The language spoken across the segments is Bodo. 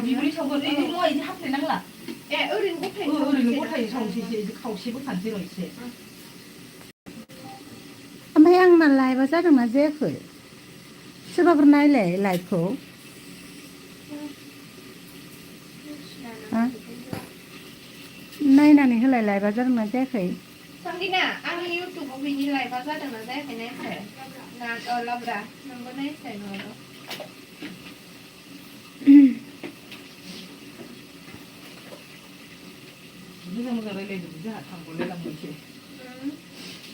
बिब्रि सावगोन इदि नङा इदि हाफ्लेनांला ओरैनो गथायै ओरैनो गथायै सावसैसो इदि खावसेबो खानसै र' एसे ओमफ्राय आंना लाइभआ जादोंना जायाखै सोरबाफोर नायलाय लाइभखौ नायनानै होलाय लाइभआ जादोंना जायाखै संगिना आंनि इउटुबाव बिनि लाइभआ जादोंना जायाखै नायसाय ना लाब्रा नोंबो नायसाय नङाबा मोजां मोजां रायलायदों जोंहा थांगलायलांनोसै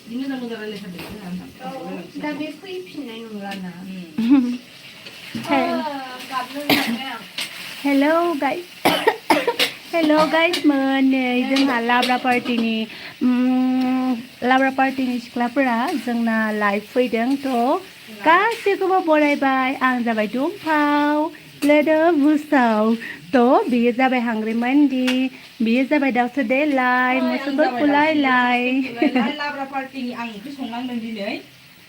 बिदि मोजां मोजां रायलायथारदों जोंहा थांगलायलांनोसै दा बे फैफिननाय नंलाना हेलौ गाइसमोन नै जोंहा लाब्रा पार्टिनि सिख्लाफोरा जोंना लाइभ फैदों थ' गासैखौबो बरायबाय आं जाबाय दुम्फाव लोदो बुसाव थ' बियो जाबाय हांग्रिमोनदि बियो जाबाय दाउसो देलाय मोसौफोर फुलायलाय लाब्रा पार्टिनि आं ओंख्रि संनांदों दिनै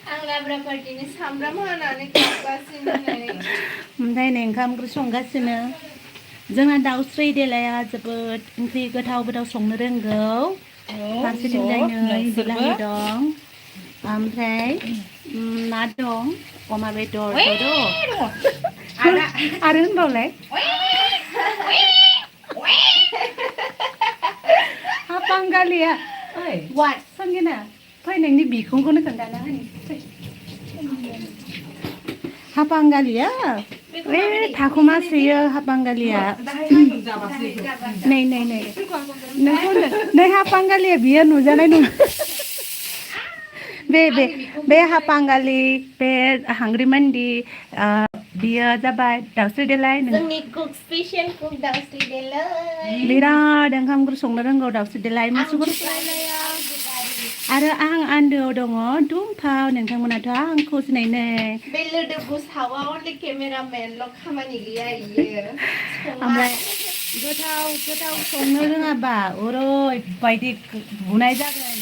आं लाब्रा पार्टिनि सामब्राम हानानै खावगासिनो ओमफ्राय नै ओंखाम ओंख्रि संगासिनो जोंना दाउस्रि देलाया जोबोद ओंख्रि गोथाव गोथाव संनो रोंगौ फारसेथिंजाय नै बिलाहि दं ओमफ्राय ना दं अमा बेदर आरो होनबावलाय हापांगालिया वाट संगिना फै नोंनि बिखुंखौनो खोन्थाना होनि हापांगालिया थाखुमा सोयो हापांगालिया नै नै हापांगालिया बियो नुजानाय नङा बे हापांगालि बे हांग्रिमोनदि बियो जाबाय दाउस्रि देलाय जोंनि कुक स्पेशल कुक दाउस्रि देलाय बिराद ओंखाम ओंख्रि संनो रोंगौ दाउस्रि देलाय मोसौफोर आरो आं आन्दोआव दङ दुम्फाव नोंथांमोनाथ' आंखौ सिनायनो बे लोदो बुसावा अनलि केमेरामेनल' खामानि गैया इयो ओमफ्राय गोथाव संनो रोङाबा ओरैबायदि बुनाय जागोन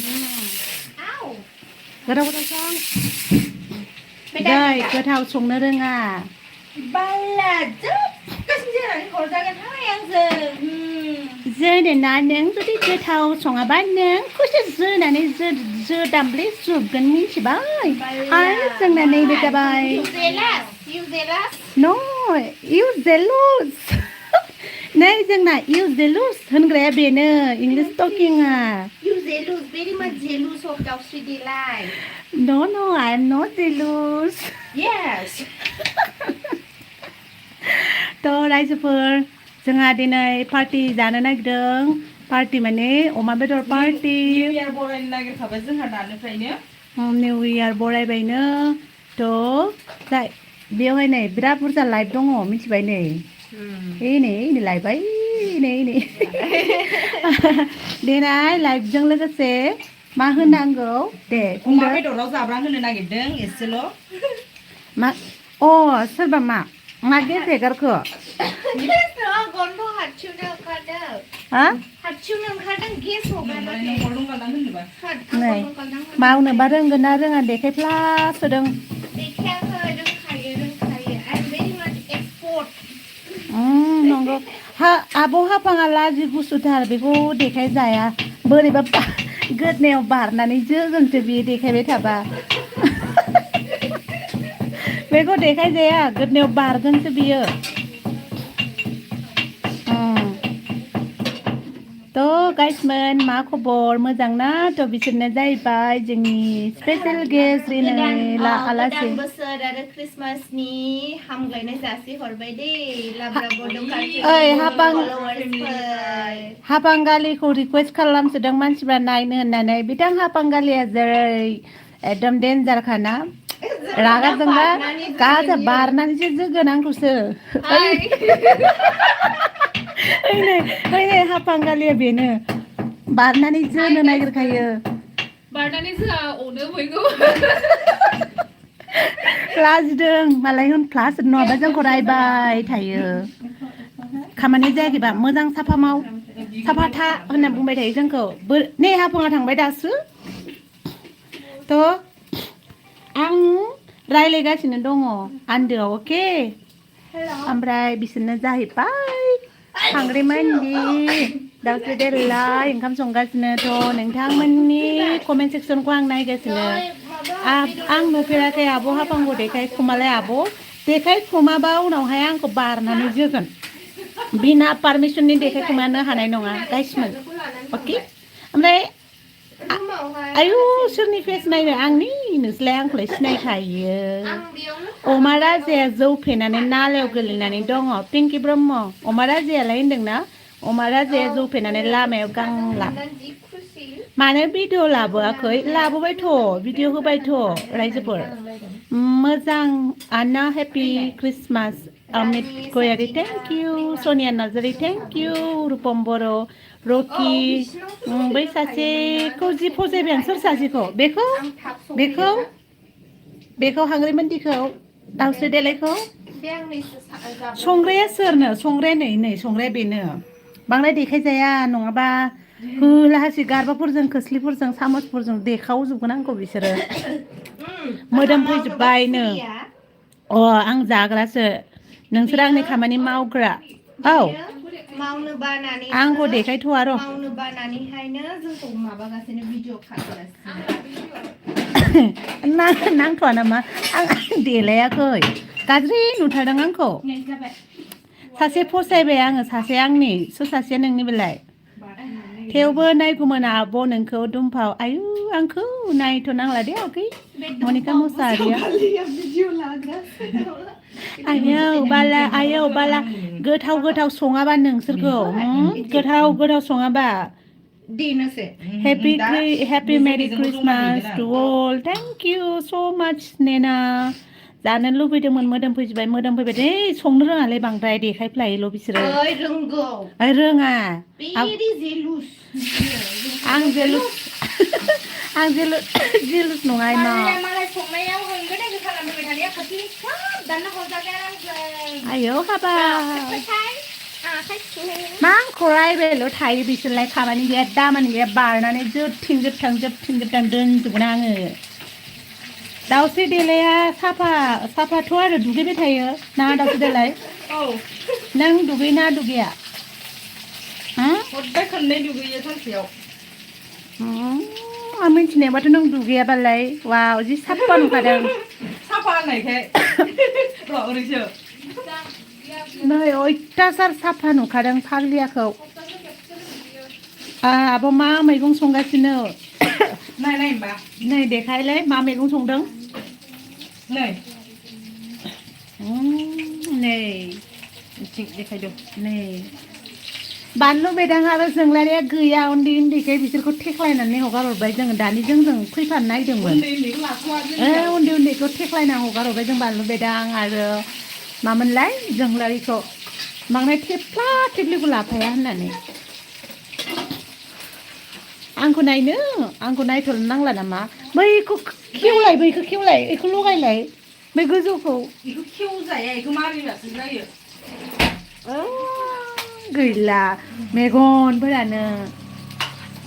गोथाव संनो रोङा बाला जोबगासिनो जानानै हरजागोनहाय आंजों जोनोना नों जुदि गोथाव सङाबा नोंखौसो जोनानै दामब्ले जोबगोन मिथिबाय आरो जोंना नैबे जाबाय इउ जेलस नै जोंना इउ जेलुस होनग्राया बेनो English टकिंआ You jealous, very much jealous of दाउस्रि देलाय No, I am not jealous. Yes. थ' रायजोफोर जोंहा दिनै पार्टि जानो नागिरदों पार्टि माने अमा बेदर पार्टि निउ इयार बरायनो नागिरखाबाय जोंहा दानिफ्रायनो निउ इयार बरायबायनो थ' बेवहाय नै बिराद बुरजा लाइभ दङ मिथिबाय नै नै लाइभआय नै देनाय लाइभजों लोगोसे मा होनांगौ दे अमा बेदराव जाब्रां होनो नागिरदों एसेल' मा सोरबा मा गेस हेगारखो गन्ध हारसिउनो ओंखारदों हारसिउनो ओंखारदों गेस नै मावनोबा रोंगोन ना रोङा देखायफ्लासोदों देखायाखै रोंखायो आइ एम भेरि माच एक्सपर्ट नंगौ आब' हाफाङा लाजि गुसुथार बेखौ देखाय जाया बोरैबा गोदनायाव बारनानै जोगोनसो बियो देखायबाय थाबा बेखौ देखाय जाया गोदनायाव बारगोनसो बियो थ' गाइसमोन मा खबर मोजां ना थ' बिसोरनो जाहैबाय जोंनि स्पेशल गेस्ट दिनै आलासि बोसोर आरो क्रिसमासनि हामलायनाय जासिहरबाय दे लाब्रा बड' हापांगालिखौ रिकुवेस्ट खालामसोदों मानसिफ्रा नायनो होननानै बिथां हापांगालिया जेरै एकदम डेन्जारखाना रागा जोंबा गाजा बारनानैसो जोगोन आंखौसो ओइ हापांगालिया बेनो बारनानै जोनो नागिरखायो बारनानै जोंहा अनो बयखौ लाजिदों मालाय प्लास नङाबा जोंखौ रायबाय थायो खामानि जायाखैबा मोजां साफा माव साफा था होनना बुंबाय थायो जोंखौ नै हाफाङा थांबाय दासो थ' आं रायलायगासिनो दङ आन्दोआव अके ओमफ्राय बिसोरनो जाहैबाय खांग्रिमोनदि दाउस्रि देलाय ओंखाम संगासिनोथ' नोंथांमोननि कमेन्ट सेक्सनखौ आं नायगासिनो आं नुफेराखै आब' हाफांखौ देखाय खोमालाय आब' देखाय खोमाबा उनावहाय आंखौ बारनानै जोगोन बिना पारमिसननि देखाय खोमानो हानाय नङा गाइसमोन अके ओमफ्राय आयु सोरनि फेस नायनो आंनि नोंसोरलाय आंखौलाय सिनायखायो अमा राजाया जौ फेनानै नालायाव गोलैनानै दङ पिंकि ब्रह्म अमा राजायालाय होनदोंना अमा राजाया जौ फेनानै लामायाव गांलाब मानो भिडिअ लाबोआखै लाबोबायथ' भिडिअ होबायथ' रायजोफोर मोजां आना हेपि क्रिसमास अमित गयारि thank you Saniya Narzary thank you Rupam Boro' रकि बै सासेखौ जि फसायबाय आं सोर सासेखौ बेखौ हांग्रिमोनदिखौ दाउस्रि देलायखौ संग्राया सोरनो संग्राया नै संग्राया बेनो बांद्राय देखायजाया नङाबा होलाहासि गारबाफोरजों खोस्लिफोरजों सामसफोरजों देखावजोबगोन आंखौ बिसोरो मोदोम फैजोब्बायनो आं जाग्रासो नोंसोर आंनि खामानि मावग्रा मावनो बानानै आंखौ देखायथ'आ र' मावनो बानानैहायनो जोंखौ माबागासिनो भिडिअ खालामगासिनो नांथ'आ नामा आं देलायाखै गाज्रि नुथारदों आंखौ सासे फसायबाय आङो सासे आंनि सोर सासेया नोंनि बेलाय थेवबो नायगौमोन आब' नोंखौ दुमफाव आयु आंखौ नायथ' नांला दे आगै मनिका मुसाहारिया आयौ बाला गोथाव सङाबा नोंसोरखौ गोथाव सङाबा happy merry Christmas to all thank you so' much नेना जानो लुबैदोंमोन मोदोम फैबाय दे संनो रोङालै बांद्राय देखायफ्लायोल' बिसोरो रोंगौ रोङा आं जेलुस नङा मालाय संनायाव होंगो दोंगो खालामबाय थानाया खाथिनि सब दानना हरजागोन आंजों आयौ हाबा मा आंखौ रायबायल' थायो बिसोरलाय खामानि गैया दामानि गैया बारनानै जोबथिं जोबथां दोनजोबगोन आङो दाउस्रि देलाया साफाथ' आरो दुगैबाय थायो ना दाउस्रि देलाय नों दुगैना दुगैया हरदाय खननै दुगैयो सानसेयाव आं मिथिनायबाथ' नों दुगैयाबालाय वाव जि साफा नुखादों साफा होननायखाय र' ओरैसो नै अयथासार साफा नुखादों फाग्लियाखौ आब' मा मैगं संगासिनो नाय होनबा नै देखायलाय मा मैगं संदों नै देखायदो नै बानलु बेदां आरो जोंलारिया गैया उन्दैखाय बिसोरखौ थेख्लायनानै हगारहरबाय जोङो दानि जों फैफानो नायदोंमोन उन्दैखौ थेख्लायना हगारहरबाय जों बानलु बेदां आरो मामोनलाय जोंलारिखौ बांद्राय थेफ्ला थेफ्लिखौ लाफाया होननानै आंखौ नायथ'नो नांला नामा बैखौ खेवलाय बेखौ लगायलाय बै गोजौखौ बेखौ खेवजाया बेखौ मारिबासो जायो गैला मेगनफोरानो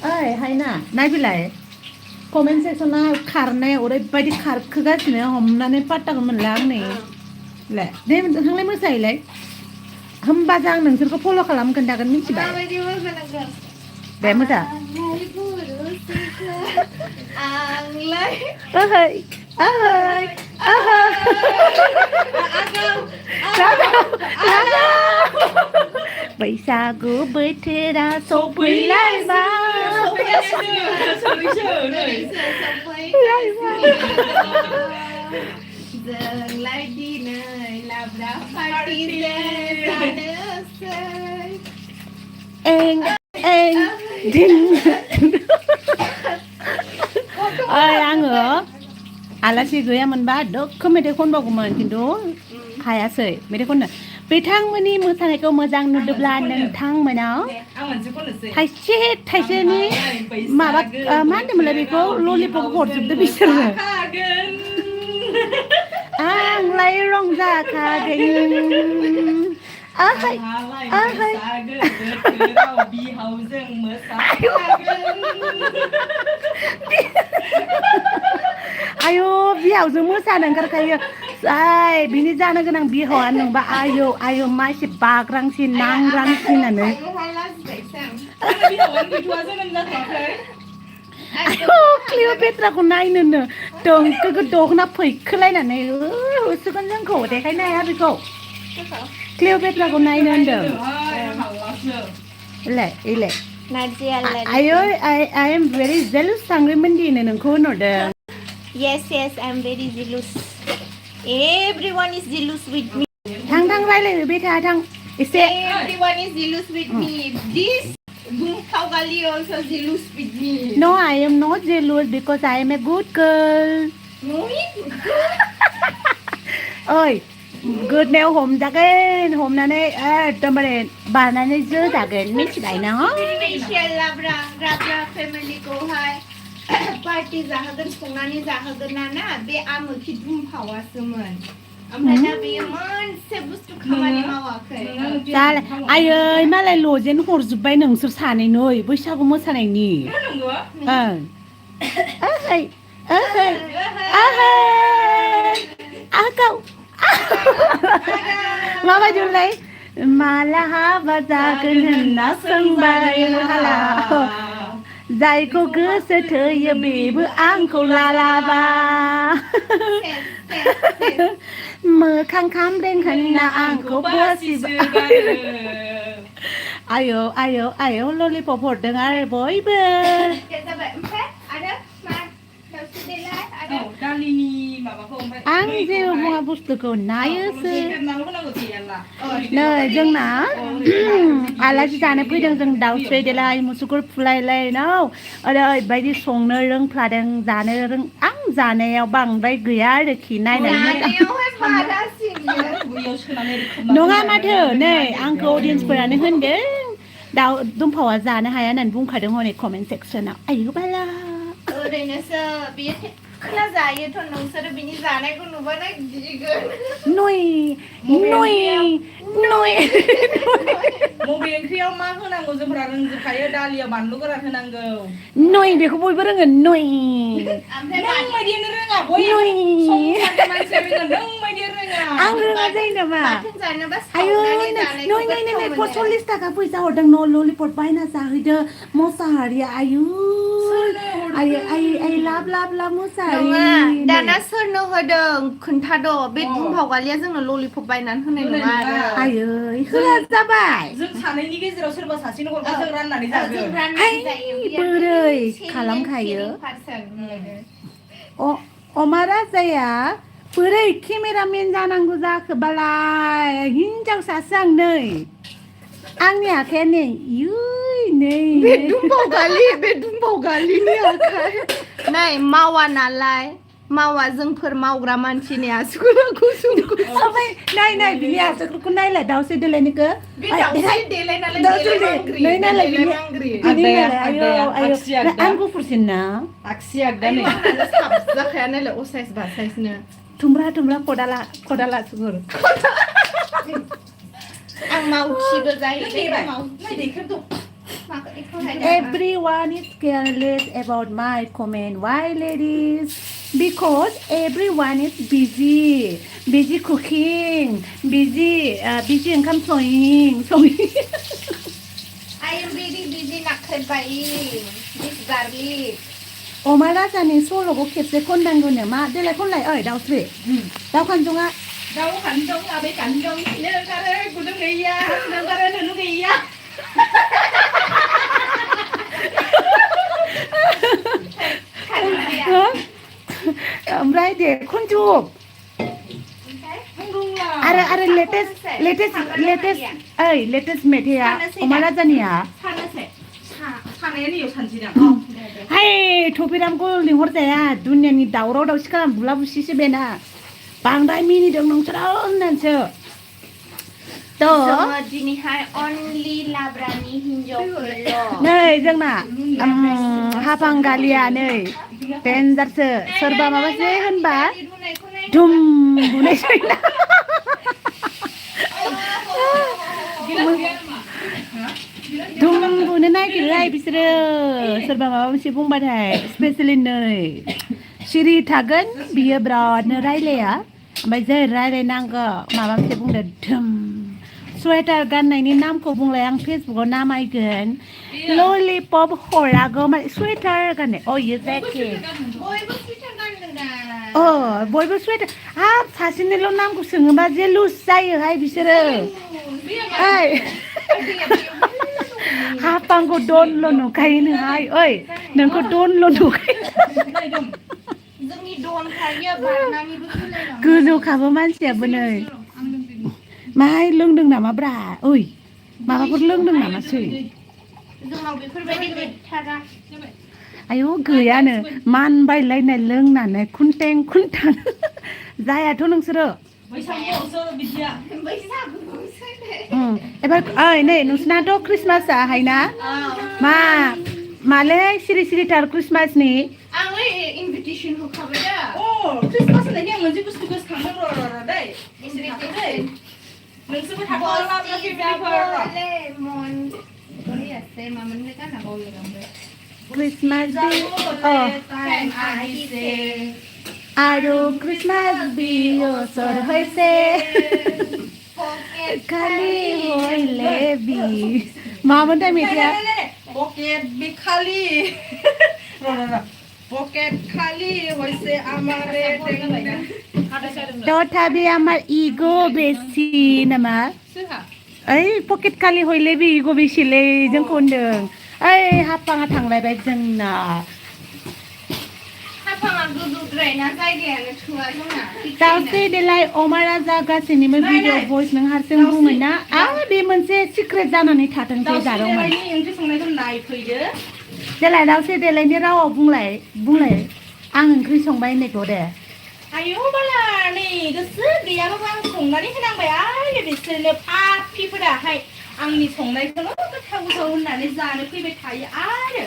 ओइ हायना नायबिलाय कमेन्ट सेक्सना खारनायाव ओरैबायदि खारखोगासिनो हमनानै पात्ताखौ मोनला आं नै दे नोंथांलाय मोसायोलाय होमबासो आं नोंसोरखौ फल' खालाम खोन्थागोन मिथिबाय दे मोसा बैसागु बोथोरा सफैलायबाय जोंलाय दिनै लाब्रा पार्टि जानोसै आङो आलासि गैयामोनबा दोखो मेथाइ खनबावगौमोन खिन्थु हायासै मेथाइ खननो बिथांमोननि मोसानायखौ मोजां नुदोंब्ला नोंथांमोनाव थाइसेनि माबा मा होनदोंमोनलाय बेखौ ललिपप हरजोबदो बिसोरो आंलाय रंजाखागोन आयौ बिहावजों मोसानो ओंखारखायो जाय बिनि जानो गोनां बिहावा नोंबा आयौ आयौ मा एसे बाग्रांसि नांग्रांसि होननानै आयौ क्लिअपेट्राखौ नायनोनो दंखोखौ दखना फैखोलायनानै होसोगोन जोंखौ देखायनो हाया बेखौ क्लिअपेट्राखौ नायनो होनदों इलाय इलाय आयौ I am very jealous सांग्रिमोनदिनो नोंखौ होनहरदों Yes, I'm very jealous. Everyone is jealous with me. थां रायलायहैबाय था थां एसे Everyone is jealous with me. This Dumpao gali also jealous with me. No, I am not jealous because I am a good girl. No, ओइ गोदनायाव हमजागोन हमनानै एकदमबारे बानानै जोजागोन मिथिबाय ना Special Labra family को हाय पार्टी जाहोगोन संनानै जाहोगोन ना बे आमोखि दुमफावासोमोन ओमफ्राय दा बेयो मोनसे बुस्थु खामानि मावाखै जालाय आयै मालाय लजेन हरजोब्बाय नोंसोर सानैनो बैसागु मोसानायनि ओं ओहै ओहै ओहै आगाव माबायदिलाय माला हाबा जागोन होनना सोंबाय हाला जायखौ गोसो थोयो बेबो आंखौ लालाबा मोखां खामब्रें होनना आंखौ बसिबा आयौ आयौ आयौ ललिपप हरदों आरो बयबो आं जेबो मुवा बुस्थुखौ नायोसो नै जोंना आलासि जानो फैदों जों दाउस्रि देलाय मुसुगुर फुलायलायनाव ओरैबायदि संनो रोंफ्लादों जानो आं जानायाव बांद्राय गैया आरोखि नायनानै नङा माथो नै आंखौ अडियन्सफोरानो होनदों दाउ दुम्फावा जानो हाया होननानै बुंखादों हनै कमेन्ट सेक्सनाव आयौ बाला ओरैनोसो बियो खोला जायोथ' नोंसोरो बिनि जानायखौ नुबानो गिगोन नय नय नय बबे ओंख्रियाव मा होनांगौ जोंफोरा रोंजोबखायो दालियाव बानलु गोरान होनांगौ नय बेखौ बयबो रोङो नय नों बायदियानो रोङा बयबो संग्रा मानसिया रोङो नों बायदि रोङा आं रोङा जायो नामा आयौ नय नय नय 40 थाखा फैसा हरदों न' ललिपप बायना जाहैदो मोसाहारिया आयु आयौ आय लाब लाब लाब मोसाहारि दाना सोरनो होदों खोन्थाद' बे दुम्फाव गालिया जोंनो ललिपप बायनानै होनाय नङा आयै होला जाबाय जों सानैनि गेजेराव सोरबा सासेनो हरबा जों राननानै जागोन बोरै खालामखायो अमा राजाया बोरै केमेरामेन जानांगौ जाखोबालाय हिनजावसासो आं नै आंनि आखाया नै नै बे दुम्फाव गालिनि आखाय नै मावा नालाय मावा जोंफोर मावग्रा मानसिनि आसुगुरा गुसुं ओमफ्राय नाय बिनि आसुगुरखौ नायलाय दाउस्रि देलायनिखौ आं गुफुरसिन ना आगसि आगदा नै जाखाया नायलाय असाइस बासाइसनो थुमब्रा खदाला आसुगुर आं मावखिबो जाहैबाय Everyone is careless about my comment. Why, ladies? Because everyone is busy cooking, busy onkam sewing. I am very busy nakhebaying this garlic. अमा राजानि सल'खौ खेबसे खननांगौ नामा देलाय खनलाय ओइ दाउस्रि दाउ खानजङा दाउ खानजं आबै खानजं नोंगारो गुदुं गैया नोंगारो नुनु गैया ओमफ्राय दे खनजुब आरो लेटेस्ट मेथाइआ अमा राजानिया हाय थफिरामखौ लिंहरजाया दुनियानि दावराव दावसि खालाम बुला बुसिसो बेना बांद्राय मिनिदों नोंसोरो होननानैसो दिनैहाय अनलि लाब्रानि हिनजावफोरल' नै जोंना हाफांगालिया नै डेन्जारसो सोरबा माबासो होनबा धुम बुनायसै धुम बुनो नागिरोहाय बिसोरो सोरबा माबा मोनसे बुंबाथाय स्पेसियेलि नै सिरि थागोन बियो बिरादनो रायलाया ओमफ्राय जै रायलायनांगौ माबा मोनसे बुंदो धोम स्वेटार गाननायनि नामखौ बुंलाय आं फेसबुकाव नामायगोन ललिपप हरागौ माने स्वेटार गाननाय अ इयो जेकेट बयबो सुइटार गानदों दा अ बयबो स्वेटार हाब सासेनिल' नामखौ सोङोबा जे लुज जायोहाय बिसोरो ओइ हाब आंखौ दनल' नुखायोनोहाय ओइ नोंखौ दनल' नुखायो जोंनि दन खारिया बारनानैबो फैलायलाङो गोजौखाबो मानसियाबो नै माहाय लोंदों नामा ब्रा ओइ माबाफोर लोंदों नामासै जोंनाव बेफोरबायदि गैथारा आयौ गैयानो मानबायलायनाय लोंनानै खुन्थें खुन्थां जायाथ' नोंसोरो बैसागुआवसो बिदिया एबार ओइ नै नोंसिनाथ' ख्रिस्टमासआहाय ना मालै सिरि सिरिथार ख्रिस्टमासनि आं ओइ इनभिटेसन होखाबाय दा ख्रिस्टमास होननायनि आं मोनसे बुस्थु गोसोखांदों र' दै नोंसोरबो थाखोआव लाब्रा लेमन ओरैयासै मामोनलाय गाना बावलायलांबाय ख्रिस्टमास আৰু খ্রিসমাস বিয়সর হয়েছে খালি হইলে বি মামনটা মেয়েটা পকেট বিখালি পকেট খালি হইছে আমারে তথাপি আমার ইগো বেশি নামা ओइ पकेट खालि हइले बे इगो बेसेलै जोंखौ होनदों ओइ हाफाङा थांलायबाय जोंना हाफाङा गोजौद्रायना जायगायानो थोआ जोंना दाउस्रि देलाय अमारा जागासिनिबो भिडिअ भइस नों हारसिं बुङो ना बे मोनसे सिक्रेट जानानै थाथोंसै जादोंमोन ओंख्रि संनायखौ नायफैदो देलाय दाउस्रि देलायनि रावाव बुंलाय आं ओंख्रि संबाय होननायखौ दे आयौ बाला नै गोसो गैयाबाबो आं संनानै होनांबाय आरो बिसोरनो पापिफोराहाय आंनि संनायखौल' गोथाव गोथाव होननानै जानो फैबाय थायो आरो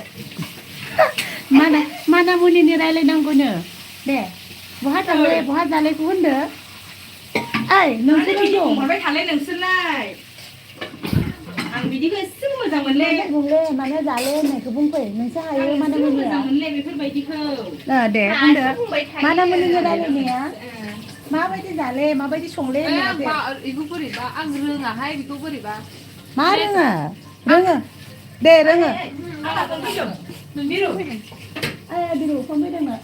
माना मुनिनि रायलायनांगौनो दे बहा थांले बहा जालेखौ होनदो ओइ नोंसोरखौ बुंहरबाय थालाय नोंसोरलाय आं बिदिखौ एसे मोजां मोनले माने जाले होननायखौ बुंफै नोंसोर हायो माना मुनिया मोजां मोनले बेफोरबायदिखौ दे होनदो माना मुनिनि रायलायनाया माबायदि जाले माबायदि संले बेखौ बोरैबा आं रोङाहाय बेखौ बोरैबा मा रोङो दे रोङो बिरु फन फैदोंनो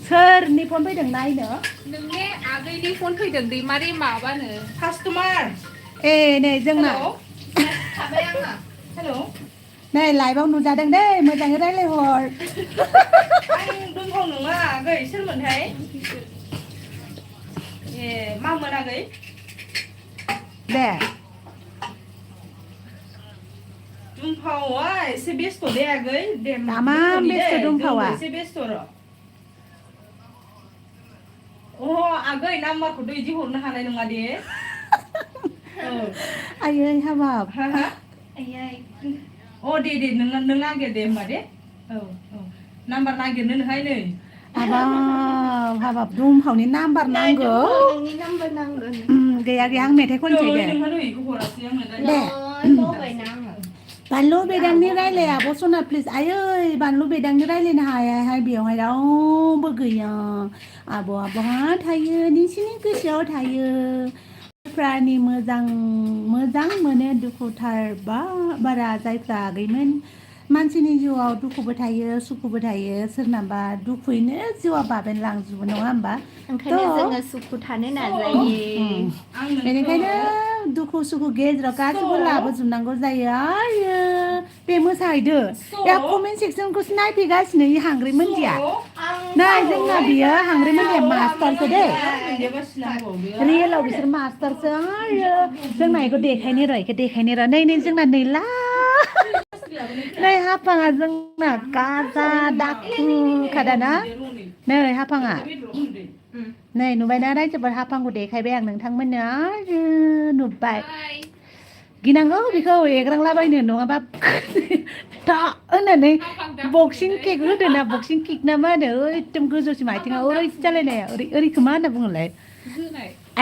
सोरनि फन फैदों नायनो नोंने आगैनि फन फैदों दैमारि माबानो कास्टमार नै जोंना थाबाय आङो हेल' नै लाइभआव नुजादों दै मोजाङै रायलायहर आं दुमफाव नङा आगै सोरमोनहाय मामोन आगै दे दुमफावा एसे बेस्थ' दे आगै दे तामाम बेस्थ' दुमफावा एसे बेस्थ' र' आगै नाम्बारखौथ' बिदि हरनो हानाय नङा दे आयै हाबाब दे नों नागिर दे होमबा दे नाम्बार नागिरनो नोहाय नै हाबाब दुमफावनि नाम्बार नांगौ नोंनि नाम्बार नांगोन गैया आं मेथाइ खनसै दे बानलु बेदांनि रायलाय आब' सना प्लिज आयै बानलु बेदांनि रायलायनो हायाहाय बेयावहाय रावबो गैया आब'आ बहा थायो नोंसिनि गोसोआव थायो फ्रानि मोजां मोनो दुखुथार बारा जायफ्रा आगैमोन मानसिनि जिउआव दुखुबो थायो सुखुबो थायो सोरनाबा दुखुयैनो जिउआ बाबेनलांजोबो नङा होमबा ओंखायनो जोङो सुखु थानो नाजायो बेनिखायनो दुखु सुखु गेजेराव गासैबो लाबोजोबनांगौ जायो आरो बे मोसाहैदो कमेन्ट सेक्सनखौसो नायफैगासिनो इ हांग्रि मोनदिया नै जोंना बियो हांग्रि मोनदिया मास्टारसो दै रियेलाव बिसोर मास्टारसो आरो जोंना इखौ देखायनो र' नै जोंना नैला नै हाफाङा जोंना गाजा दाखु खादाना नै हाफाङा नै नुबायना रायजोफोर हाफांखौ देखायबाय आं नोंथांमोननो आरो नुबाय गिनांगौ बेखौ एग्रांलाबायनो नङाबा दा होननानै बक्सिं किक होदोना बक्सिं किक ना मा होनो एकदम गोजौसिम आथिङा ओरै जालायनाया ओरैखौ मा होनना बुङोलाय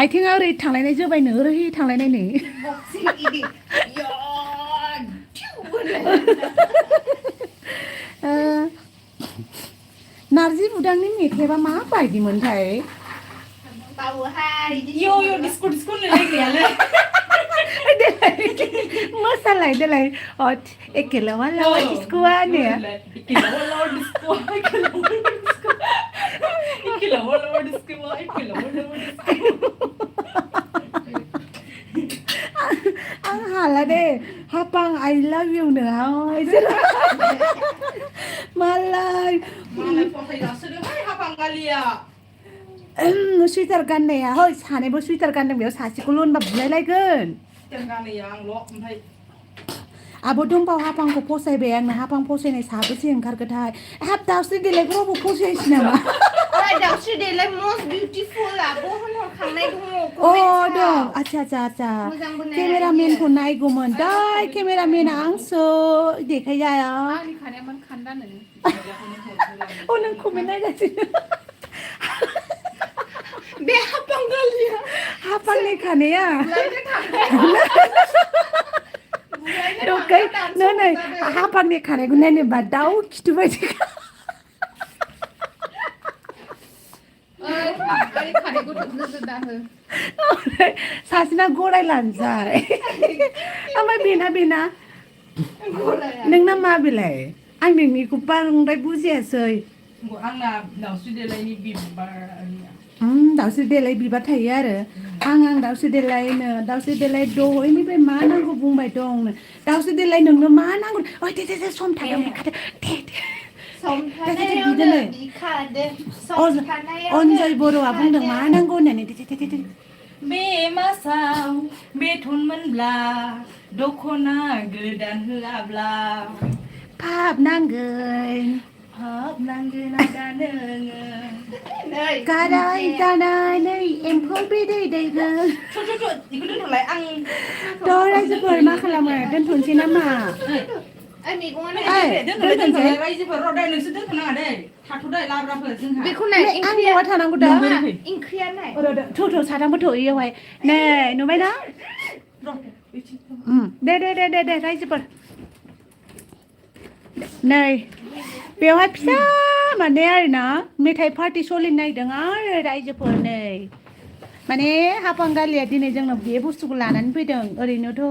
आथिङा ओरै थांलायनाय जोबायनो ओरै थांलायनाय नै नारजि बुदांनि मेथाइबा माबायदिमोनथाय Yo disco nilai gaya Masalah delai. Oh, ekelawa lawa diskua ni. Ikelawa disco. Ang hala deh. Hapang I love you na. Malay. Malay po tayo sudah hai hapang kaliya. Sweater kan deh ya. Hoi, sana ibu sweater kan deh. Biar sasi kulun babulai lagi kan. Jangan yang lo sampai Abo Dumpao hapang ko posai bayang na hapang posai na sabi sih engkar ketai. Hap tahu sih dilek robo posai sih nama. Daw si Dele most beautiful abo hono khangnai dong. Oh dong, acha. Cameraman ko naik gumen. Dai cameraman angso. Dekaya ya. นี่ค่ะเนี่ยมันคันด้านหนึ่ง Oh nang komen naik sih. Be hapang galia. Hapang ni kane ya. Dokai, no. Hapang ni kane gunai ni badau kitu baca. ไอ้คันนี้กูถึงนึกได้เลย Sasina gorai lanzai. Amai bina. Neng nama bilai. Ang neng ni kupang dai busia soi. gua anak dah sudah lain bimbar ni. Daw si delai bibat thai ara. Ang daw si delai na, daw si delai do ini bai mana ko bung bai dong na. Daw si delai nang na mana ko. Oi te som thai am kata. Som thanai di khade. Som thanai. Onjai Bodo abung dang mana ko na ni. Be masau, be thun menbla, dokona gedan labla. Pap nanggeun. Hap langgeun ada nengen. Kadai nei em phoi bi dei ge. Cuk, ikut dulu lah ang. Do rai se phoi ma khalam ga dan thun sin nama. Ai mi gona. Dia nak dah dah rai je perut dah nusu dah kena dah. Thatu dah labra per sing ha. Be khunai Ang wa thanang ko da. in krian nai. Thu sa thang ko thu ye wai. Nè, nu mai da. De rai se phoi. Nei. Beawai pisa mane ari na methai party solinai dang are raije phor nei mane hapang galia dine जोंनो बे बुस्थुखौ लानानै फैदों ओरैनोथ'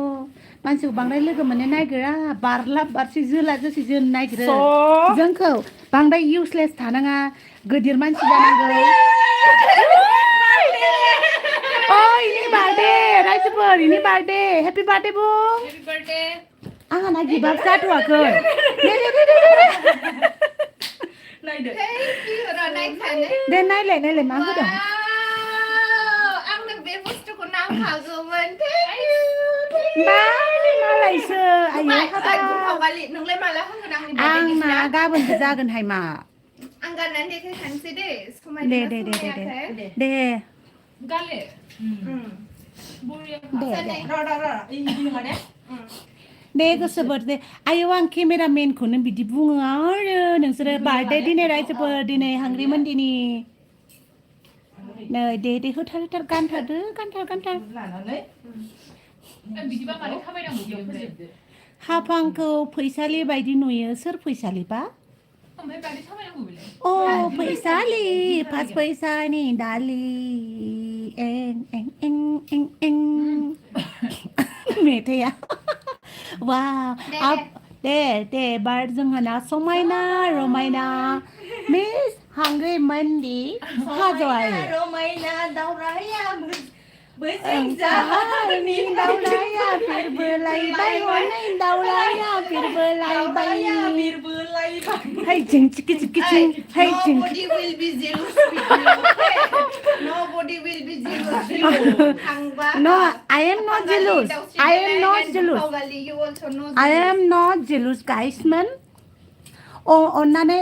मानसिखौ बांद्राय लोगो मोननो नागिरा बारलाब बारसि जोला जोसि जोनो नागिरो जोंखौ बांद्राय इउसलेस थानाङा गिदिर मानसि जानांगौ ओइ इनि बार्थडे राइजोफोर इनि बार्थडे हेपि बार्थडे बुं Happy birthday आंहा ना गिबाब जाथ'वाखै Nai deh. Thank you ra nai khane. दे नायलाय मा होदों Wow, ang nang be gusto ko na khawzoman. Thank you. बाय मालायसो आयो Ai हाबा ku khawali nang le mala hang nang ni. आंना गाबोनसो जागोनहाय मा Ang ganan de khanse de. Sumai दे gale दे Ra. Ini mana? दे गोसोफोर दे आयौ आं केमेरामेनखौनो बिदि बुङो आरो नोंसोरो बार्थडे दिनै रायजोफोर दिनै हांग्रिमोन दिनै नै दे होथार गानथारदो गानथार Lalu बिदिबा मारै खामायनांगौ बेयाव हाफांखौ फैसालि बायदि नुयो सोर फैसालिबा ओमफ्राय मारै खामायनांगौ बेलाय Oh, फैसालि पास फैसानि दालि एं मेथाइया वाव दे बार जोंहाना समायना रमायना miss हांग्रि मन्डि हाजवाय Romaina dauraya Ni daulaya berbelai-belai warna daulaya berbelai-belai berbelai. Hai jeng ciki hai jeng Nobody will be jealous with you. Nobody will be jealous with you. Hangba. No, I am not jealous. I am not jealous. You also know. I am not jealous, guys, man. अन्नानै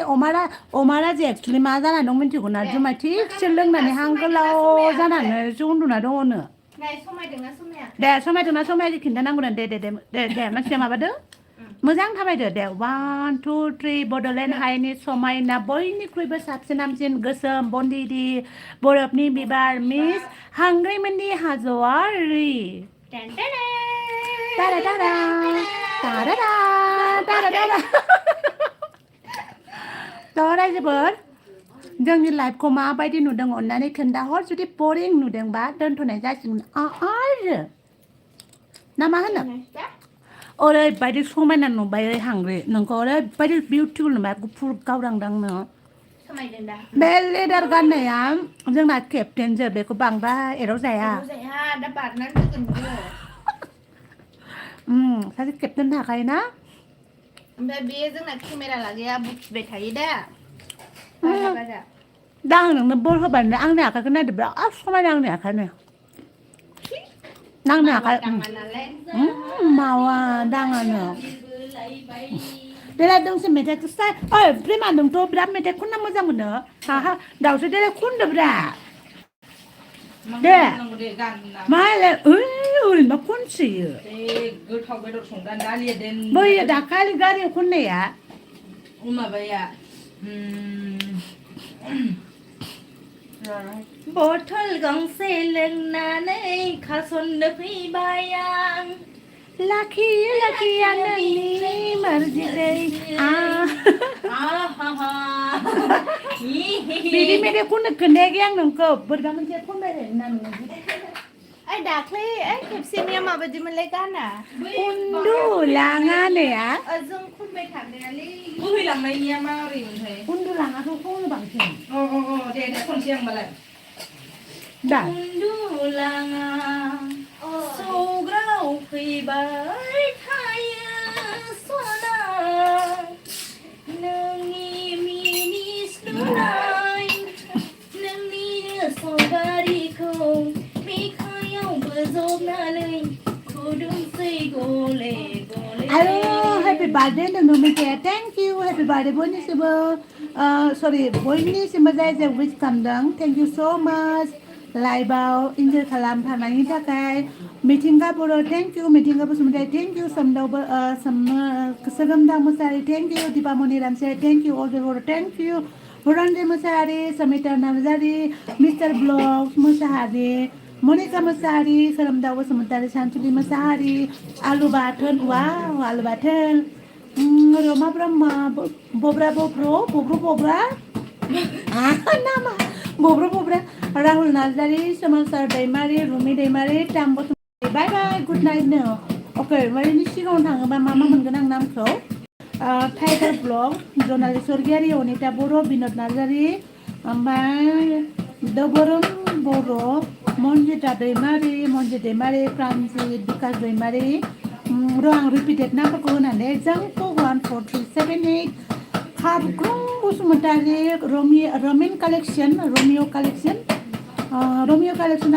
अमारा जे एक्चुअली मा जानानै दं मिन्थिगौ ना जुमाय थिगसे लोंनानै हां गोलाव जानानै ज' उन्दुना दङनो नाय समायदोंना समाया दे समायदोंना समाया खिन्थानांगौनो दे मानसिया माबादो मोजां थाबायदो दे 1 2 3 बड'लेण्ड हायनि समायना बयनिख्रुइबो साबसिन हामसिन गोसोम बन्दिदि बरफनि बिबार मिस हांग्रिमोननि हाज'वारि तारा रायजोफोर जोंनि लाइफखौ माबायदि नुदों अननानै खोन्थाहर जुदि बरिं नुदोंबा दोनथ'नाय जासिगोन आरो ना मा होनो ओरैबायदि समायना नुबाय हांग्रि नोंखौ ओरैबायदि बिउटिफुल नुबाय गुफुर गावदांदांनो समायदों दा बे लेदार गाननाया जोंना केप्टेनसो बेखौ बांद्राय एराव जाया दा बारनानै होगोन बियो सासे केप्टेन थाखायोना ओमफ्राय बेयो जोंना केमेरा लागाया बुखिबाय थायो दा बारा दा आं नोंनो बर होबानो आंनि आखाइखौ नायदो बिराद समायना आंनि आखाइनो नांनो आखाइ दाङा नालाय मावा दाङानो देलाय दोंसे मेथाइखौ ओइ प्रेमा नोंथ' बिराद मेथाइ खनना मोजां मोनो हा दाउसो देलाय खनदोब्रा दे मालाय ओरैनोबा खनसोयो गोथाव बेदर संदा दालिया देन बैयो दाखालि गारियाव खननाया माबाया बथल गंसे लोंनानै खासननो फैबाय आं लाखि लाखिया नोंनि मर्जिजै बिदि मेथाइ खननो खोन्थायाखै आं नोंखौ बोरैबा मोनसे खनबाय थायोना नोङो दाख्लै खेबसेनिया माबायदिमोनलाय गाना उन्दुलाङानैया जों खनबाय थाग्रायालै बोहैलांनायनिया माबोरैमोनथाय उन्दुलाङाखौ खनो बांसिन दे खनसै आं होमबालाय दा उन्दुलाङा सौग्राव फैबाय थायो सना नोंनि मिनिस्लुनाय नोंनि सावगारिखौ बिखायाव बोजबनानै खुदुंसै गले गले हेपि बार्थडे नोंनो मेथाइया थेंक इउ हेपि बार्थडे बयनिसिमबो सरि बयनिसिमबो जाय जाय विश खालामदों थेंक इउ स' माच लाइभआव इन्जय खालामफानायनि थाखाय मिथिंगा बर' thank you Mithinga Basumatary thank you Sogomda Mosahary thank you Dipamani Ramsiary thank you Ajay Boro' thank you Ranjay Mosahary Samita Narzary mister ब्लग्स मोसाहारि मनिका मोसाहारि सोरोमदाव बसुमतारी सानसुलि मोसाहारि आलु बाथोन वाव आलु बाथोन रमा ब्रह्म बब्रा बब्रा नामा बब्रा राहुल नार्जारि सोमांसार दैमारि रुमि दैमारि टाम बसुमतारी बाय बाय गुड नाइट नो अके ओमफ्राय सिगाङाव थाङोबा मा मोनगोन आं नामखौ टाइगार ब्लग जनालि स्वर्गियारि अनिता बर' बिनोद नार्जारि ओमफ्राय दबरम बर' मन्जिता दैमारि प्रान्जित बिकास दैमारि आं रिपिटेड नामफोरखौ होनानै जोंखौ 14378 खारग्रुं बसुमतारी रमिय कालेक्सना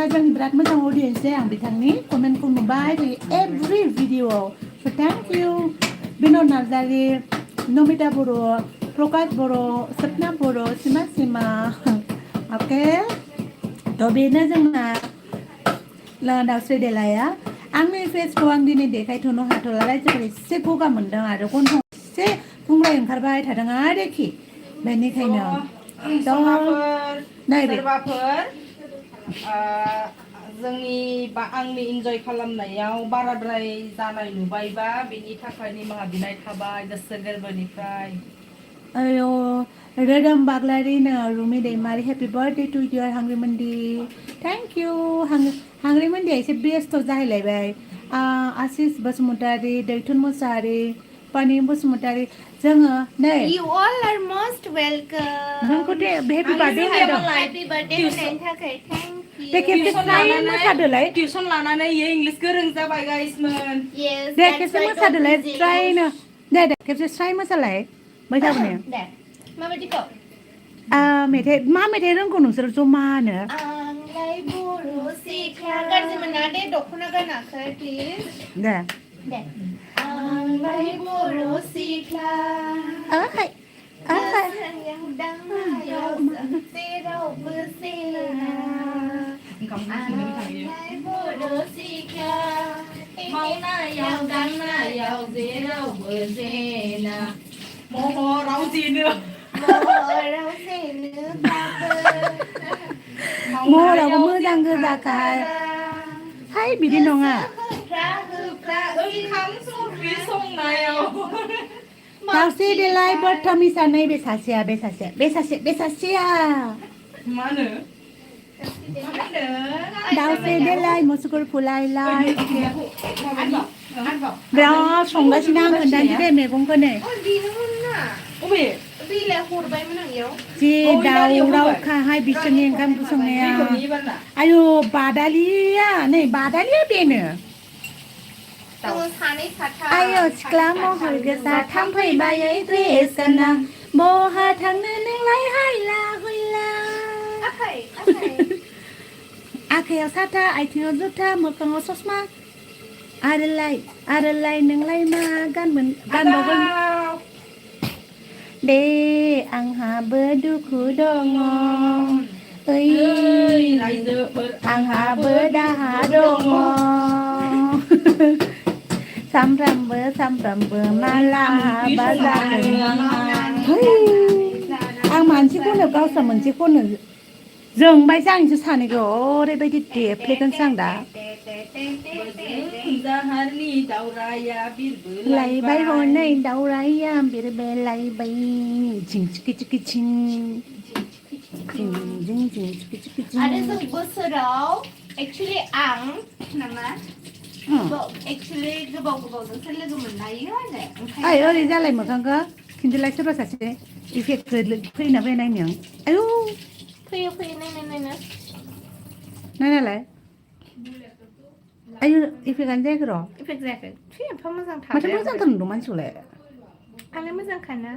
जोंनि बिराद मोजां अडियन्स दे आं बिथांनि कमेन्टखौ नुबाय थायो एभ्रि भिडिअ'आव स' थेंक इउ बिनोद नार्जारि नमिता बर' प्रकाश बर' सपना बर' सिमा अके थ' बेनो जोंना दाउस्रि देलाया आंनि फेसखौ आं दिनै देखायथ'नो हाथ'ला रायजोफोर एसे गगा मोनदों आरो गन्थं एसे बुंलाय ओंखारबाय थादों आरोखि बेनिखायनो सोरबाफोर जोंनि बा आंनि इन्जय खालामनायाव बाराद्राय जानाय नुबायबा बेनि थाखाय निमाहा बिनाय थाबाय गोसो गोरबोनिफ्राय आयो रोदोम बाग्लारिनो Rumi Daimary happy birthday to you हांग्रिमोनदि थेंक इउ हांग्रिमोनदिया एसे बेस्थ' जाहैलायबाय आशिस बसुमतारी दैथुन मोसाहारि पानि बसुमतारी जोङो नै You all are most welcome. नोंखौ दे हेपि बार्थडे होनदों Happy birthday होनायनि थाखाय thank you. दे खेबसे ट्राइ मोसादोलाय टिउसन लानानै इयो इंलिस गोरों जाबाय गाइसमोन Yes, दे that's खेबसे why मोसादोलाय don't ट्राइनो दे खेबसे ट्राइ मोसालाय बैसागुनि दे माबायदिखौ मेथाइ मा मेथाइ रोंगौ नोंसोर जमानो आंलाय बर' सिख्ला गाज्रि मोना दे दख'ना गानाखै प्लिज दे आंलाय बर' सिख्ला गोसोआव दांनायाव जेरावबो जेना आंलाय बर' सिख्ला मावनायाव दांनायाव जेरावबो जेना महराव जेनो महरावबो मोजां गोजाखाय हाय बिदि नङा ओंखाम संख्रि संनायाव दाउस्रि देलाय बर्थमी सानै बे सासेया मा होनो दाउस्रि देलाय मुसुगुर फुलायलाय बिराद संगासिनो आं खोन्थानोसै दे मैगंखौ नै अबे बिलाइ हरबायमोन आं इयाव जि दावरावखाहाय बिसोरनि ओंखाम संनाया आयु बादालिया नै बादालिया बेनो जोङो सानै साथाम आयौ सिख्ला महर गोसा थांफैबायै ड्रेस गोनां बहा थांनो नोंलाय हायला हुइला आखायाव साथा आथिङाव जुथा मोखाङाव ससमा आरोलाय नोंलाय मा गानबावगोन दे आंहाबो दुखु दङ ओइ आंहाबो दाहा दङ सामफ्रामबो माला हाबा जागोन आं मोनसे खनो गावस्रा मोनसे खनो जोंबायसो आं नोंसोर सानैखौ ओरैबायदि देफ्लेगोनसो आं दा जाहारनि दावराया लायबाय हनै दावराया बिरबोलायबाय जिं चिकि चिकि चिं आरो जों बोसोराव एक्चुअलि आं नामा एक्चुअलि गोबावजोंसो लोगो मोनलायो आरो ओइ ओरै जालाय मोखांखौ खिन्थुलाय सोरबा सासे इफेक्ट फैना फैना नायनो आयौ फैयो नायनालाय आयु इफेक्टआनो जायाखै र' इफेक्ट जायाखै एफा मोजां माथो थाबाय मोजांथार नुदों मानसिखौलाय आंलाय मोजांखाना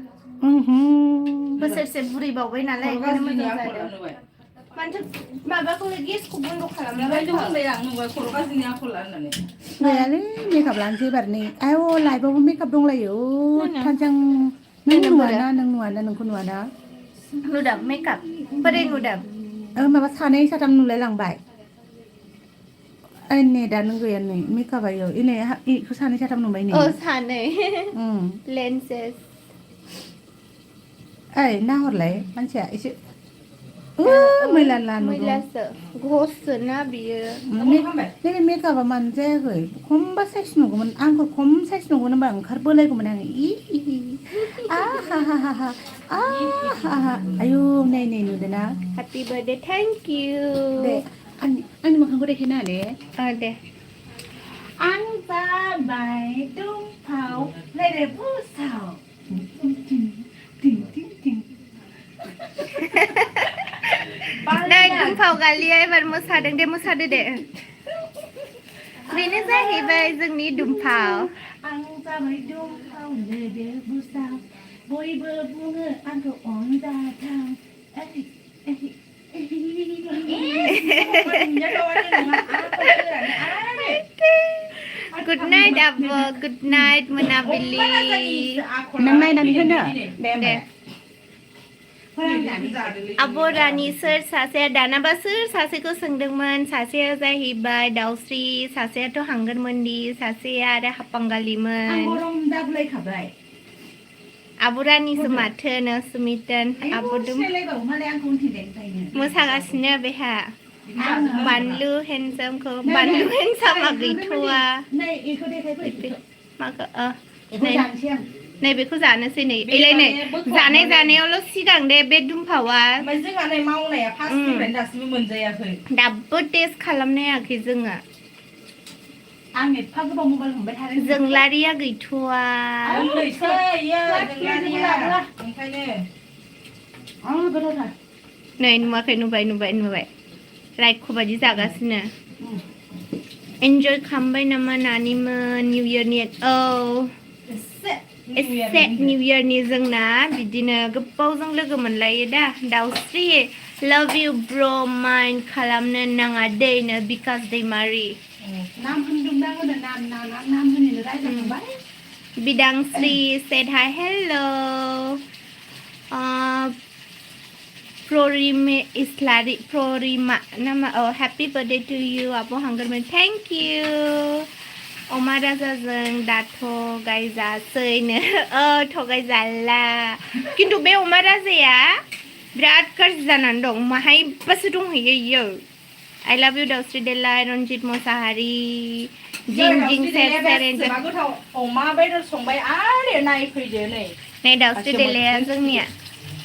बोसोरसे बुरैबावबाय नालाय ओंखायनो मोजां जादों मानोथो माबाखौलाय गेसखौ बन्द' खालामलाबाय गैयालै मेकआप लानोसै एबार नै आयौ लाइफआवबो मेकआप दंलायो थांजां नों नुवाना नोंखौ नुवाना नुदों मेकआप बोरै नुदों माबा सानै साथाम नुलाय लांबाय ओइ नेटआनो गैया नै मेकआपआ इनै इखौ सानै साथाम नुबाय नै सानै लेन्सेस ओइ नाहरलाय मानसिया एसे मैला मैलासो घससोना बियो नैबे मेकआपआ मानो जायाखै खमबा साइज नुगौमोन आंखौ खम साइज नुगौमोन होनबा ओंखारबोलायगौमोन आङो आयु नै नुदोंना हेपि बार्थडे थैंक यू दे आंनि मोखांखौ देखायना दे दे आं जाबाय दुम्फाव रायलाय बुसाव नै दुम्फाव गालिया एबार मोसादों दे मोसादो दे बेनो जाहैबाय जोंनि दुम्फाव आं जाबाय दुम्फाव लोदो बुसाव बयबो बुङो आंखौ अनजाथाव गुड नाइट आब' गुड नाइट मोनाबिलि नों नायनानै होनो दे आब' रानि सोर सासेया दानाबा सोर सासेखौ सोंदोंमोन सासेया जाहैबाय दाउस्रि सासेयाथ' हांगोरमोनदि सासेया आरो हापांगालिमोन आब' रानिसो माथो नो सुमितन आब' मोसागासिनो बेहा बानलु हेन्डसामखौ बानलु हेन्डसामा गैथ'वा नै बेखौ जानोसै नै एलाय नै जानायावल' सिगां दे बे दुम्फावा जोंहा नै मावनाया फार्स्टनिफ्रायनो दासिमबो मोनजायाखै दाबो टेस्ट खालामनो हायाखै जोङो आं एफा गोबाव मबाइल हमबाय थादों जोंलारिया गैथ'वा नै नुवाखै नुबाय रायख' बायदि जागासिनो एन्जय खालामबाय नामा नानिमोन निउ इयारनि एसे निउ इयारनि जोंना बिदिनो गोबावजों लोगो मोनलायो दा दाउस्रि लाभ इउ ब्र माइन्ड खालामनो नाङा दैनो बिकास दैमारि Bidangsri said hi hello Prorima nama happy birthday to you Abu Hanggarman thank you Oma Razajों दाथ' गायजासैनो थगायजाला खिन्थु बे अमा राजाया बिराद गाज्रि जानानै दं माहायबासो दंहैयो इयो I love you दाउस्रि देलाय रनजित मोसाहारि जिं सेर सेर मा गोथाव अमा बेदर संबाय आरो नायफैदो नै दाउस्रि देलाया जोंनिया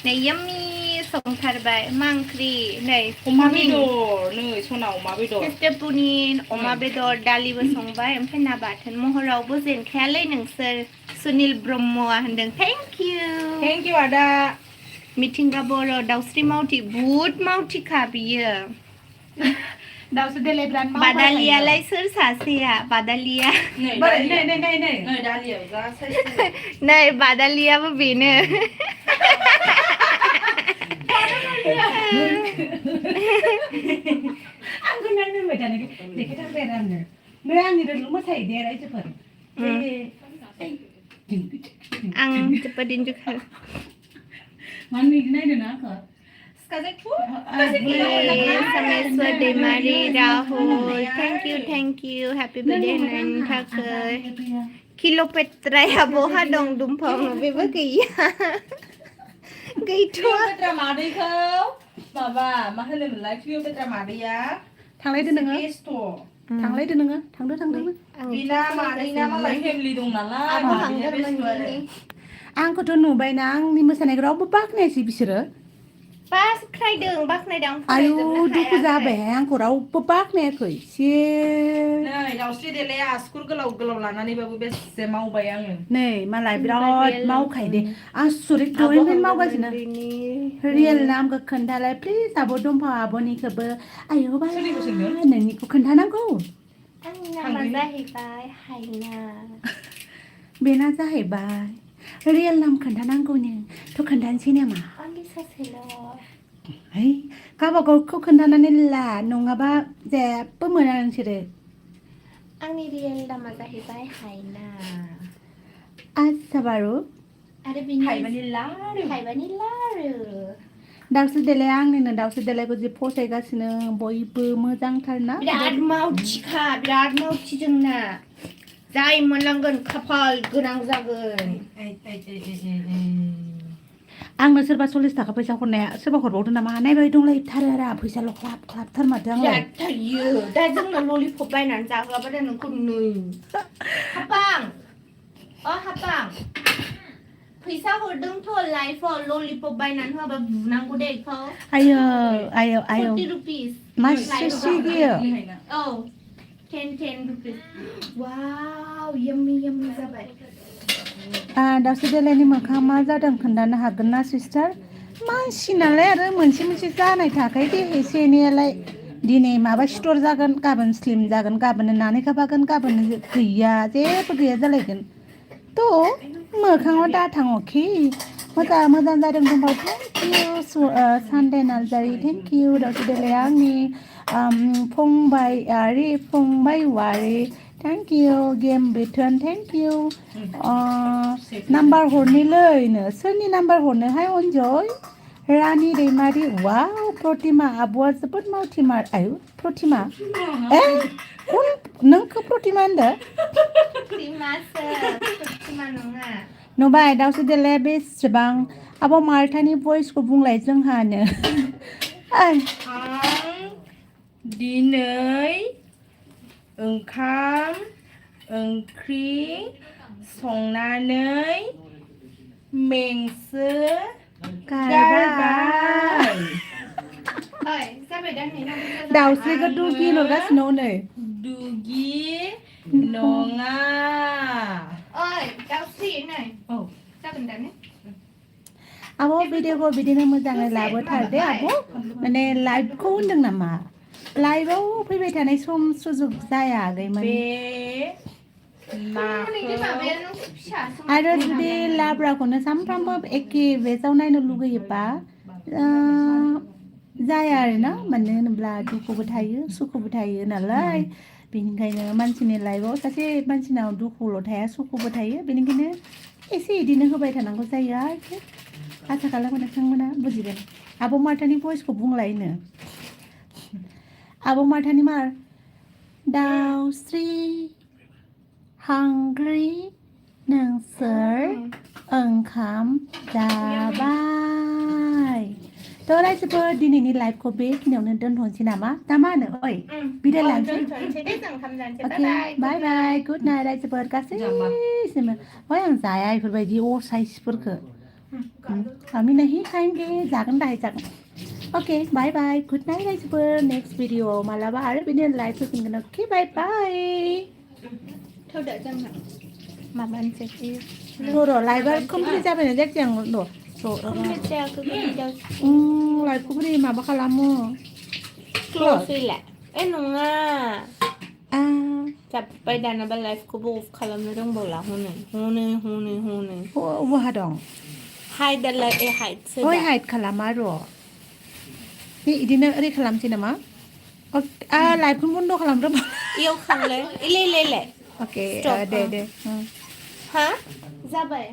नै यम्मी संथारबाय मा ओंख्रि नै अमा बेदर नै सना अमा बेदर फेस्टिभनि अमा बेदर दालिबो संबाय ओमफ्राय ना बाथोन महरावबो जेनखायालै नोंसोर सुनिल ब्रह्मआ होनदों थेंक इउ आदा मिथिंगा बर' दाउस्रि मावथि बुहुद मावथिखा बियो दाउस्रि देलाय बिराद मावबाय बादालियालाय सोर सासेया बादालिया नै दालिया जा नै बादालियाबो बेनो आंखौ नायनो होबाय थानायखाय देखायथारबाय आरो आङो ओमफ्राय आंनिल' मोसायो दे रायजोफोर आं जोबोद इन्जय खालामो मानो बिदि नायदों ना आंखौ Someswar Daimary Rahul thank you happy birthday होननायनि थाखाय किल'पेट्राया बहा दं दुम्फाव बेबो गैया गैथ'आ पेट्रा मादैखौ माबा मा होनोमोनलाय क्लिअपेट्रा मादैया थांलायदो नोङो थांलायदो नोङो थांदोंमोन बिना मादैना मालाय फेमिलि दं नालाय आंखौथ' नुबायना आंनि मोसानायखौ रावबो बाख्नायासै बिसोरो बाख्नायदों आयु दुखु जाबाय आंखौ रावबो बाख्नायाखै नै दाउस्रि देलाया आसुगुर गोलाव लानानैबाबो बेसे मावबाय आङो नै मालाय बिराद मावखायो दे आसुरित दहायनिफ्रायनो मावगासिनो रियेल नामखौ खोन्थालाय प्लिज आब' दम्फा आब'निखौबो आयु बा नोंनिखौ खोन्थानांगौ आंनि नामा जाहैबाय हायना बेना जाहैबाय रियेल नाम खोन्थानांगौनो थ' खोन्थानोसै नामा आंनि सासेल' है गावबागावखौ खोन्थानानै ला नङाबा जेबो मोना नोंसोरो आंनि रियेल नामा जाहैबाय हायना आच्छा बारु आरो बिनि थाइबानि लारु दाउस्रि देलाया आंनिनो दाउस्रि देलायखौ जि फसायगासिनो बयबो मोजांथारना बिराद मावथि जोंना जाय मोनलांगोन खाफाल गोनां जागोन आंनो सोरबा 40 थाखा फैसा हरनाया सोरबा हरबावदो नामा नायबाय दंलायथारो आरो फैसाल' ख्लाबथार माथो आंलाय थायो दा जोंना ललिपप बायनानै जाहोआबा नोंखौ नै हापां फैसा हरदोंथ' लाइफआव ललिपप बायनानै होआबा बुनांगौ दे बेखौ आयो 40 रुपिस मासे गियो औ 10 रुपिस वाव यम्मी जाबाय दाउस्रि देलायनि मोखाङा मा जादों खोन्थानो हागोन ना सिस्टार मानसि नालाय आरो मोनसे जानाय थाखाय दे एसे एनैयालाय दिनै माबा सिथर जागोन गाबोन स्लिम जागोन गाबोन नानै खाबागोन गाबोन गैया जेबो गैया जालायगोन थ' मोखाङाव दाथाङखि मोजां जादों दंबा thank you Sunday Narzary thank U दाउस्रि देलाया आंनि फंबाय वारि थेंक इउ गेम बिथोन थेंक इउ नाम्बार हरनोलैनो सोरनि नाम्बार हरनोहाय अनजय रानि दैमारि वाव प्रतिमा आब'आ जोबोद मावथिमार आयु प्रतिमा नोंखौ प्रतिमा होनदो नुबाय दाउस्रि देलाया बेसेबां आब' मार्थानि भइसखौ बुंलाय जोंहानो आं दिनै ओंखाम ओंख्रि संनानै मेंसो गारबाय दाउस्रिखौ दुगि हरगासिनो नै दुगि नङा दाउस्रि नै औ जागोन दा ने आब' भिडिअखौ बिदिनो मोजाङै लाबोथार दे आब' माने लाइभखौ होनदों नामा लाइभआव फैबाय थानाय सम सुजुग जाया आगैमोन आरो जुदि लाब्राखौनो सानफ्रामबो एखे बेजआव नायनो लुगैयोबा जाया आरोना मानो होनोब्ला दुखुबो थायो सुखुबो थायो नालाय बेनिखायनो मानसिनि लाइफआव सासे मानसिनाव दुखुल' थाया सुखुबो थायो बेनिखायनो एसे इदिनो होबाय थानांगौ जायो आरो आसा खालामो नोंथांमोना बुजिगोन आब' मार्थानि भइसखौ बुंलायनो आब' मार्थानि मार दाउस्रि हांग्रि नोंसोर ओंखाम जाबाय थ' रायजोफोर दिनैनि लाइभखौ बेखिनियावनो दोनथ'नोसै नामा दा मा होनो ओइ बिदाय लानोसै अके बाय बाय गुड नाइट रायजोफोर गासैसिमबो ओइ आं जाया बेफोरबायदि असाइसफोरखौ आमी नहीं खाएंगे जागोन दाहाय जागोन ओके बाय बाय गुड नाइट रायजोफोर नेक्स्ट भिडिअ'आव मालाबा आरो बिदिनो लाइभ फैफिनगोन अके बाय बाय थौदो जोंहा माबानोसै र' लाइभआ कमप्लिट जाबायना जायाखै आं र' कमप्लिट जायाखै लाइभखौ बोरै माबा खालामो क्ल'ज गैला नङा जाब्बाय दानाबा लाइफखौबो अफ खालामनो रोंबावला हनै बहा दं हाइदालाय हाइदसो ओइ हाइड खालामा र' बिदिनो ओरै खालामसै नामा लाइभखौ बन्द' खालामदो इयाव खालामलाय इले अके दे हा जाबाय